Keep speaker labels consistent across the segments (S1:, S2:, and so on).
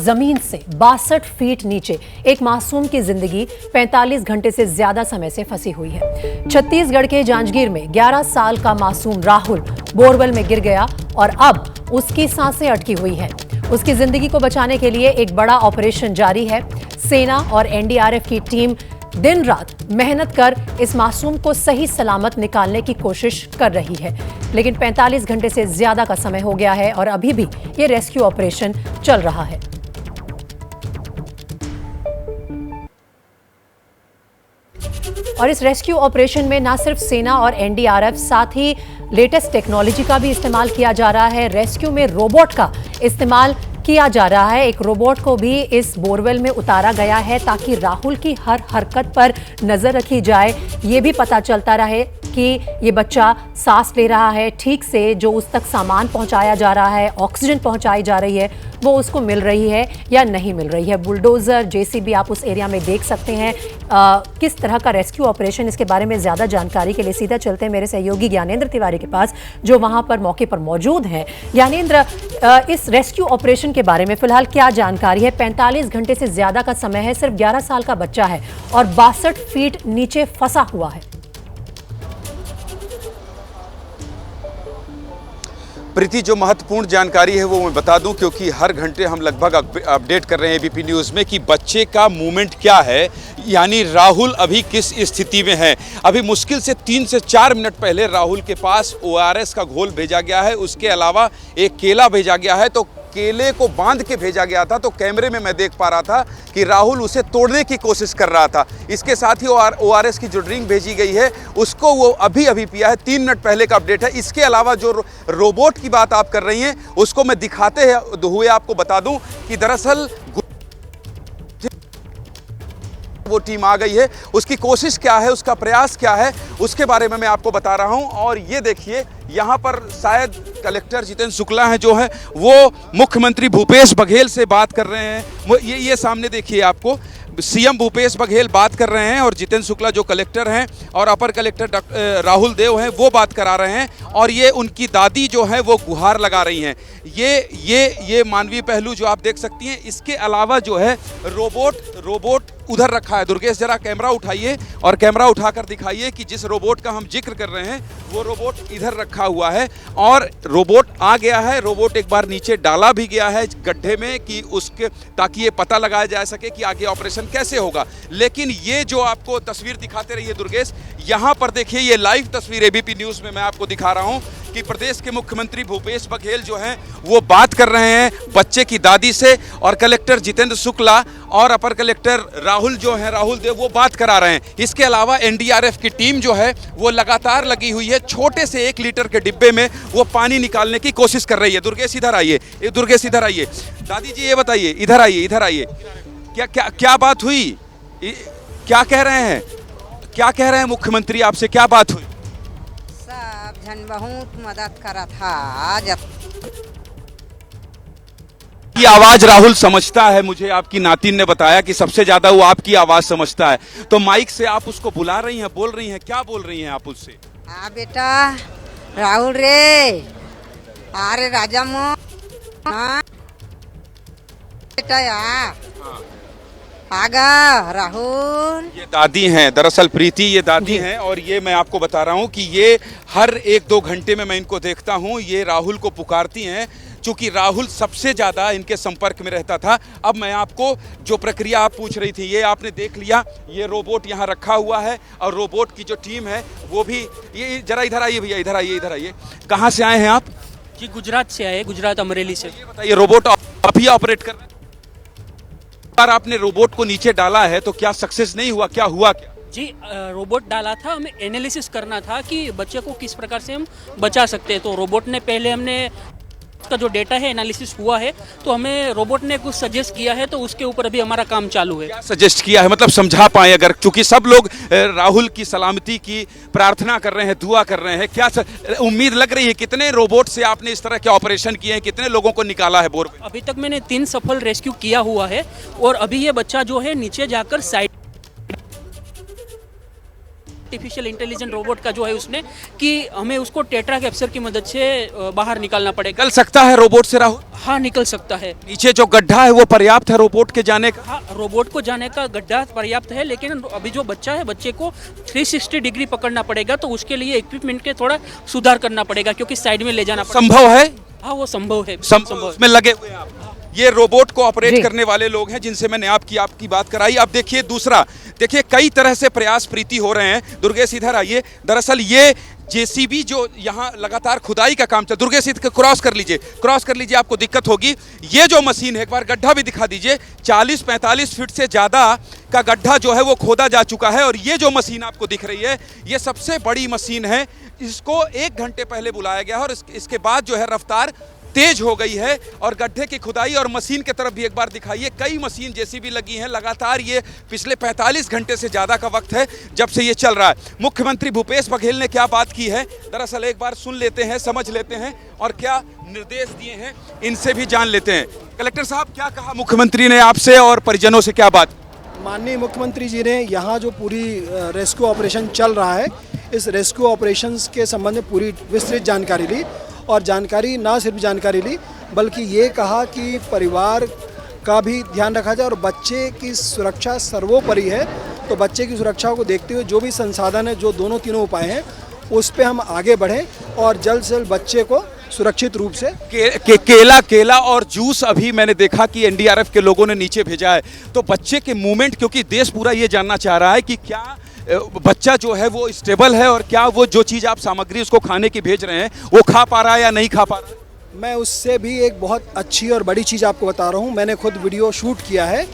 S1: जमीन से 62 फीट नीचे एक मासूम की जिंदगी 45 घंटे से ज्यादा समय से फंसी हुई है। छत्तीसगढ़ के जांजगीर में 11 साल का मासूम राहुल बोरवेल में गिर गया और अब उसकी सांसें अटकी हुई है। उसकी जिंदगी को बचाने के लिए एक बड़ा ऑपरेशन जारी है। सेना और एनडीआरएफ की टीम दिन रात मेहनत कर इस मासूम को सही सलामत निकालने की कोशिश कर रही है, लेकिन 45 घंटे से ज्यादा का समय हो गया है और अभी भी ये रेस्क्यू ऑपरेशन चल रहा है। और इस रेस्क्यू ऑपरेशन में न सिर्फ सेना और एनडीआरएफ, साथ ही लेटेस्ट टेक्नोलॉजी का भी इस्तेमाल किया जा रहा है। रेस्क्यू में रोबोट का इस्तेमाल किया जा रहा है। एक रोबोट को भी इस बोरवेल में उतारा गया है ताकि राहुल की हर हरकत पर नजर रखी जाए, ये भी पता चलता रहे कि ये बच्चा सांस ले रहा है ठीक से, जो उस तक सामान पहुंचाया जा रहा है, ऑक्सीजन पहुंचाई जा रही है, वो उसको मिल रही है या नहीं मिल रही है। बुलडोजर, जेसीबी आप उस एरिया में देख सकते हैं। किस तरह का रेस्क्यू ऑपरेशन, इसके बारे में ज्यादा जानकारी के लिए सीधा चलते हैं मेरे सहयोगी ज्ञानेंद्र तिवारी के पास, जो वहां पर मौके पर मौजूद हैं। ज्ञानेंद्र, इस रेस्क्यू ऑपरेशन के बारे में फिलहाल क्या जानकारी है? 45 घंटे से ज्यादा का समय है, सिर्फ 11 साल का बच्चा है और 62 फीट नीचे फंसा हुआ है।
S2: प्रीति, जो महत्वपूर्ण जानकारी है वो मैं बता दूं, क्योंकि हर घंटे हम लगभग अपडेट कर रहे हैं एबीपी न्यूज़ में कि बच्चे का मूवमेंट क्या है, यानी राहुल अभी किस स्थिति में है। अभी मुश्किल से 3 से 4 मिनट पहले राहुल के पास ORS का घोल भेजा गया है, उसके अलावा एक केला भेजा गया है। तो केले को बांध के भेजा गया था, तो कैमरे में मैं देख पा रहा था कि राहुल उसे तोड़ने की कोशिश कर रहा था। इसके साथ ही ORS की जो ड्रिंक भेजी गई है उसको वो अभी पिया है, 3 मिनट पहले का अपडेट है। इसके अलावा जो रोबोट की बात आप कर रही हैं उसको मैं दिखाते हुए आपको बता दूं कि दरअसल वो टीम आ गई है। उसकी कोशिश क्या है, उसका प्रयास क्या है, उसके बारे में मैं आपको बता रहा हूं। और ये देखिए, यहाँ पर शायद कलेक्टर जितेंद्र शुक्ला हैं जो है वो मुख्यमंत्री भूपेश बघेल से बात कर रहे हैं। ये सामने देखिए, आपको सीएम भूपेश बघेल बात कर रहे हैं और जितेंद्र शुक्ला जो कलेक्टर हैं और अपर कलेक्टर राहुल देव हैं वो बात करा रहे हैं। और ये उनकी दादी जो है वो गुहार लगा रही हैं। ये मानवीय पहलू जो आप देख सकती हैं। इसके अलावा जो है रोबोट उधर रखा है। दुर्गेश, जरा कैमरा उठाइए और कैमरा उठाकर दिखाइए कि जिस रोबोट का हम जिक्र कर रहे हैं वो रोबोट इधर रखा हुआ है और रोबोट आ गया है। रोबोट एक बार नीचे डाला भी गया है गड्ढे में कि उसके, ताकि ये पता लगाया जा सके कि आगे ऑपरेशन कैसे होगा। लेकिन ये जो आपको तस्वीर दिखाते रहिए दुर्गेश, यहाँ पर देखिए, ये लाइव तस्वीर एबीपी न्यूज़ में मैं आपको दिखा रहा हूँ कि प्रदेश के मुख्यमंत्री भूपेश बघेल जो हैं वो बात कर रहे हैं बच्चे की दादी से, और कलेक्टर जितेंद्र शुक्ला और अपर कलेक्टर राहुल देव वो बात करा रहे हैं। इसके अलावा एनडीआरएफ की टीम जो है वो लगातार लगी हुई है। छोटे से 1 लीटर के डिब्बे में वो पानी निकालने की कोशिश कर रही है। दुर्गेश इधर आइए, दुर्गेश इधर आइए। दादी जी ये बताइए, इधर आइए, क्या बात हुई? क्या कह रहे हैं मुख्यमंत्री आपसे, क्या बात हुई?
S3: सब जन बहुत मदद करा था। जब
S2: की आवाज राहुल समझता है, मुझे आपकी नातिन ने बताया कि सबसे ज्यादा वो आपकी आवाज समझता है। तो माइक से आप उसको बुला रही हैं, बोल रही हैं, क्या बोल रही हैं आप उससे?
S3: हाँ बेटा राहुल रे, अरे राजा मो, हाँ बेटा यार, आगा राहुल।
S2: ये दादी हैं, दरअसल प्रीति ये दादी हैं। और ये मैं आपको बता रहा हूँ कि ये हर 1-2 घंटे में मैं इनको देखता हूँ, ये राहुल को पुकारती हैं, चूंकि राहुल सबसे ज़्यादा इनके संपर्क में रहता था। अब मैं आपको जो प्रक्रिया आप पूछ रही थी ये आपने देख लिया। ये रोबोट यहाँ रखा हुआ है और रोबोट की जो टीम है वो भी, ये जरा इधर आइए भैया, इधर आइए। कहाँ से आए हैं आप?
S4: जी गुजरात से आए, गुजरात अमरेली से।
S2: ये बताइए, रोबोट अभी ऑपरेट कर रहे हैं? बार आपने रोबोट को नीचे डाला है तो क्या सक्सेस नहीं हुआ, क्या हुआ क्या?
S4: जी रोबोट डाला था, हमें एनालिसिस करना था कि बच्चे को किस प्रकार से हम बचा सकते हैं। तो रोबोट ने पहले हमने का जो डेटा है एनालिसिस हुआ है, तो हमें रोबोट ने कुछ सजेस्ट किया है, तो उसके ऊपर अभी हमारा काम चालू है।
S2: क्या सजेस्ट किया है, मतलब समझा पाए अगर, क्योंकि सब लोग राहुल की सलामती की प्रार्थना कर रहे हैं, दुआ कर रहे हैं, क्या उम्मीद लग रही है? कितने रोबोट से आपने इस तरह के ऑपरेशन किए हैं, कितने लोगों को निकाला है बोर?
S4: अभी तक मैंने 3 सफल रेस्क्यू किया हुआ है और अभी ये बच्चा जो है नीचे जाकर साइड आर्टिफिशियल इंटेलिजेंट रोबोट का जो है उसने कि हमें उसको टेट्रा कैप्चर की मदद से बाहर निकालना पड़ेगा।
S2: निकल सकता है रोबोट से राहुल?
S4: हाँ, निकल सकता है।
S2: नीचे जो गड्ढा है वो पर्याप्त है रोबोट के जाने का?
S4: हाँ, रोबोट को जाने का गड्ढा पर्याप्त है, लेकिन अभी जो बच्चा है बच्चे को 360 डिग्री पकड़ना पड़ेगा, तो उसके लिए इक्विपमेंट के थोड़ा सुधार करना पड़ेगा क्योंकि साइड में ले जाना पड़ेगा।
S2: संभव है?
S4: हाँ, वो संभव है।
S2: संभव में लगे हुए हैं आप। ये रोबोट को ऑपरेट
S1: जी।
S2: करने वाले लोग हैं जिनसे मैंने आपकी बात कराई। अब देखिए दूसरा, देखिए कई तरह से प्रयास प्रीति हो रहे हैं। दुर्गेश इधर आइए। दरअसल ये जेसीबी जो यहाँ लगातार खुदाई का काम चल, दुर्गेश इधर क्रॉस कर लीजिए, आपको दिक्कत होगी। ये जो मशीन है, एक बार गड्ढा भी दिखा दीजिए, 40-45 फीट से ज़्यादा का गड्ढा जो है वो खोदा जा चुका है। और ये जो मशीन आपको दिख रही है, ये सबसे बड़ी मशीन है। इसको 1 घंटे पहले बुलाया गया है और इसके बाद जो है रफ्तार तेज हो गई है। और गड्ढे की खुदाई और मशीन की तरफ भी एक बार दिखाइए। कई मशीन जेसीबी लगी हैं लगातार। ये पिछले 45 घंटे से ज़्यादा का वक्त है जब से ये चल रहा है। मुख्यमंत्री भूपेश बघेल ने क्या बात की है, दरअसल एक बार सुन लेते हैं, समझ लेते हैं और क्या निर्देश दिए हैं इनसे भी जान लेते हैं। कलेक्टर साहब, क्या कहा मुख्यमंत्री ने आपसे और परिजनों से क्या बात?
S5: माननीय मुख्यमंत्री जी ने यहाँ जो पूरी रेस्क्यू ऑपरेशन चल रहा है, इस रेस्क्यू ऑपरेशंस के संबंध में पूरी विस्तृत जानकारी ली। और जानकारी ना सिर्फ जानकारी ली बल्कि ये कहा कि परिवार का भी ध्यान रखा जाए और बच्चे की सुरक्षा सर्वोपरि है। तो बच्चे की सुरक्षा को देखते हुए जो भी संसाधन है, जो दोनों तीनों उपाय हैं, उस पे हम आगे बढ़ें और जल्द से जल्द बच्चे को सुरक्षित रूप से
S2: केला और जूस अभी मैंने देखा कि एनडीआरएफ के लोगों ने नीचे भेजा है। तो बच्चे के मूवमेंट, क्योंकि देश पूरा ये जानना चाह रहा है कि क्या बच्चा जो है वो स्टेबल है और क्या वो जो चीज़ आप सामग्री उसको खाने की भेज रहे हैं वो खा पा रहा है या नहीं खा पा रहा है?
S5: मैं उससे भी एक बहुत अच्छी और बड़ी चीज़ आपको बता रहा हूँ। मैंने खुद वीडियो शूट किया है।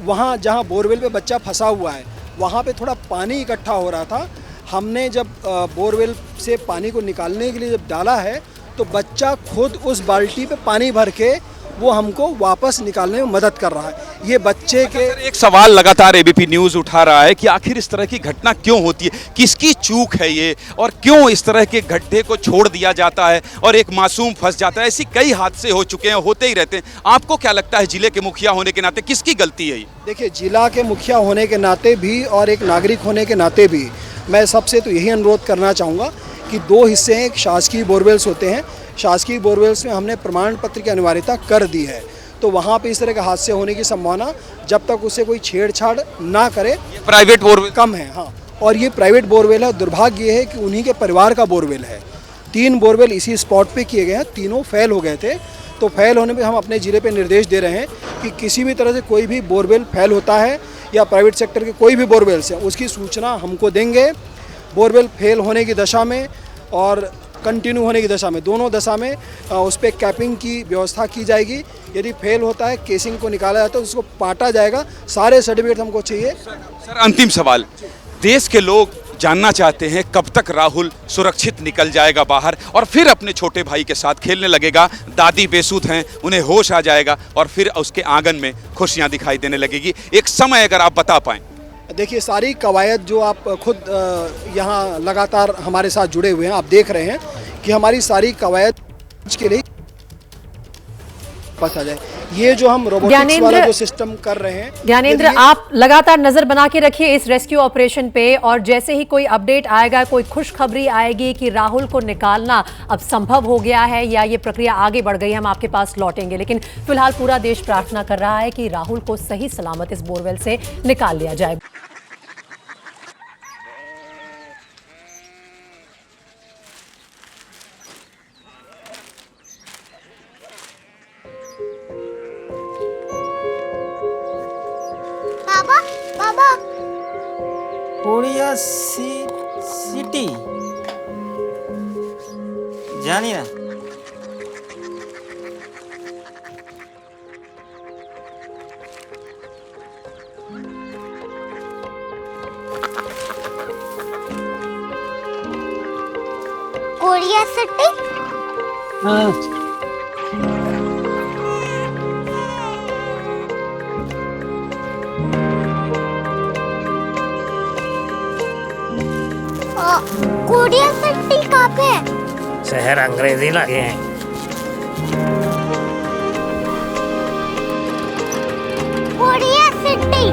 S5: वहाँ जहाँ बोरवेल पे बच्चा फंसा हुआ है, वहाँ पे थोड़ा पानी इकट्ठा हो रहा था। हमने जब बोरवेल से पानी को निकालने के लिए जब डाला है, तो बच्चा खुद उस बाल्टी पे पानी भर के वो हमको वापस निकालने में मदद कर रहा है। ये बच्चे के
S2: एक सवाल लगातार एबीपी न्यूज़ उठा रहा है कि आखिर इस तरह की घटना क्यों होती है, किसकी चूक है ये, और क्यों इस तरह के गड्ढे को छोड़ दिया जाता है और एक मासूम फंस जाता है। ऐसी कई हादसे हो चुके हैं, होते ही रहते हैं। आपको क्या लगता है, जिले के मुखिया होने के नाते किसकी गलती है ये?
S5: देखिए, जिला के मुखिया होने के नाते भी और एक नागरिक होने के नाते भी मैं सबसे तो यही अनुरोध करना चाहूँगा कि 2 हिस्से हैं। एक शासकीय बोरवेल्स होते हैं, शासकीय बोरवेल्स में हमने प्रमाण पत्र की अनिवार्यता कर दी है। तो वहाँ पे इस तरह के हादसे होने की संभावना जब तक उसे कोई छेड़छाड़ ना करे,
S2: प्राइवेट बोरवेल
S5: कम है। हाँ, और ये प्राइवेट बोरवेल है। दुर्भाग्य ये है कि उन्हीं के परिवार का बोरवेल है। 3 बोरवेल इसी स्पॉट पे किए गए हैं, तीनों फेल हो गए थे। तो फेल होने पे हम अपने ज़िले पे निर्देश दे रहे हैं कि किसी भी तरह से कोई भी बोरवेल फेल होता है या प्राइवेट सेक्टर के कोई भी बोरवेल्स हैं, उसकी सूचना हमको देंगे। बोरवेल फेल होने की दशा में और कंटिन्यू होने की दशा में, दोनों दशा में उस पर कैपिंग की व्यवस्था की जाएगी। यदि फेल होता है, केसिंग को निकाला जाता है, उसको पाटा जाएगा। सारे सर्टिफिकेट हमको चाहिए।
S2: सर, अंतिम सवाल, देश के लोग जानना चाहते हैं कब तक राहुल सुरक्षित निकल जाएगा बाहर और फिर अपने छोटे भाई के साथ खेलने लगेगा। दादी बेसुध हैं, उन्हें होश आ जाएगा और फिर उसके आंगन में खुशियां दिखाई देने लगेगी। एक समय अगर आप बता पाएं।
S5: देखिए, सारी कवायद जो आप खुद यहाँ लगातार हमारे साथ जुड़े हुए हैं, आप देख रहे हैं कि हमारी सारी कवायद के लिए पास आ जाए। ये जो हम रोबोटिक्स वाला जो सिस्टम कर रहे हैं,
S1: ज्ञानेंद्र, आप लगातार नजर बना के रखिए इस रेस्क्यू ऑपरेशन पे, और जैसे ही कोई अपडेट आएगा, कोई खुशखबरी आएगी कि राहुल को निकालना अब संभव हो गया है या ये प्रक्रिया आगे बढ़ गई, हम आपके पास लौटेंगे। लेकिन फिलहाल पूरा देश प्रार्थना कर रहा है कि राहुल को सही सलामत इस बोरवेल से निकाल लिया जाए।
S6: बाबा
S7: कोरिया सिटी जानी ना।
S6: कोरिया सिटी कोरिया सिटी कहाँ पे है?
S7: शहर अंग्रेजी लगे हैं।
S6: कोरिया सिटी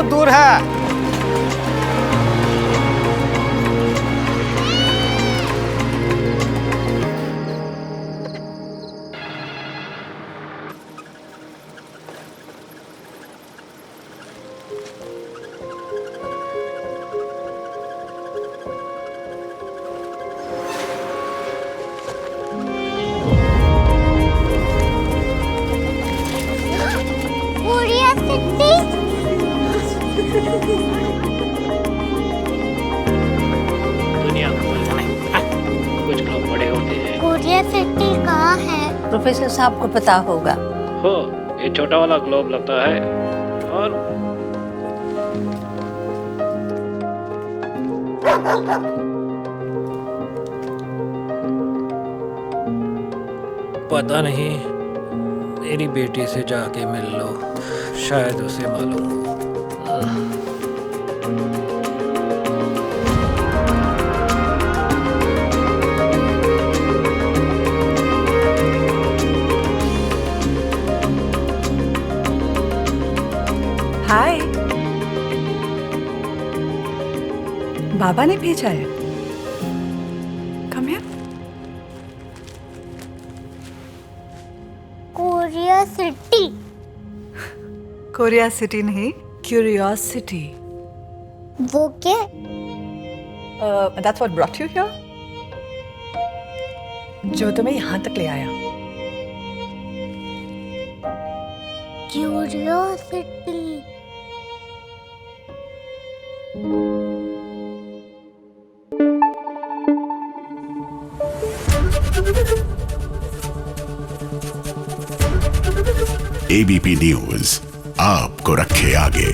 S7: बहुत दूर है।
S6: Korea city.
S8: दुनिया को बोलना है, कुछ लोग बड़े होते हैं।
S6: कोरिया सिटी कहाँ है?
S9: प्रोफेसर साहब को पता होगा।
S8: हो, ये छोटा वाला ग्लोब लगता है और पता नहीं, मेरी बेटी से जाके मिल लो, शायद उसे मालूम हो।
S9: हाय, बाबा ने भेजा है। Come here.
S6: Korea city.
S9: Korea city नहीं, क्यूरियोसिटी।
S6: वो क्या?
S9: That's what brought you here? जो तुम्हें यहाँ तक ले आया।
S6: क्यूरियोसिटी।
S10: एबीपी न्यूज आपको रखे आगे।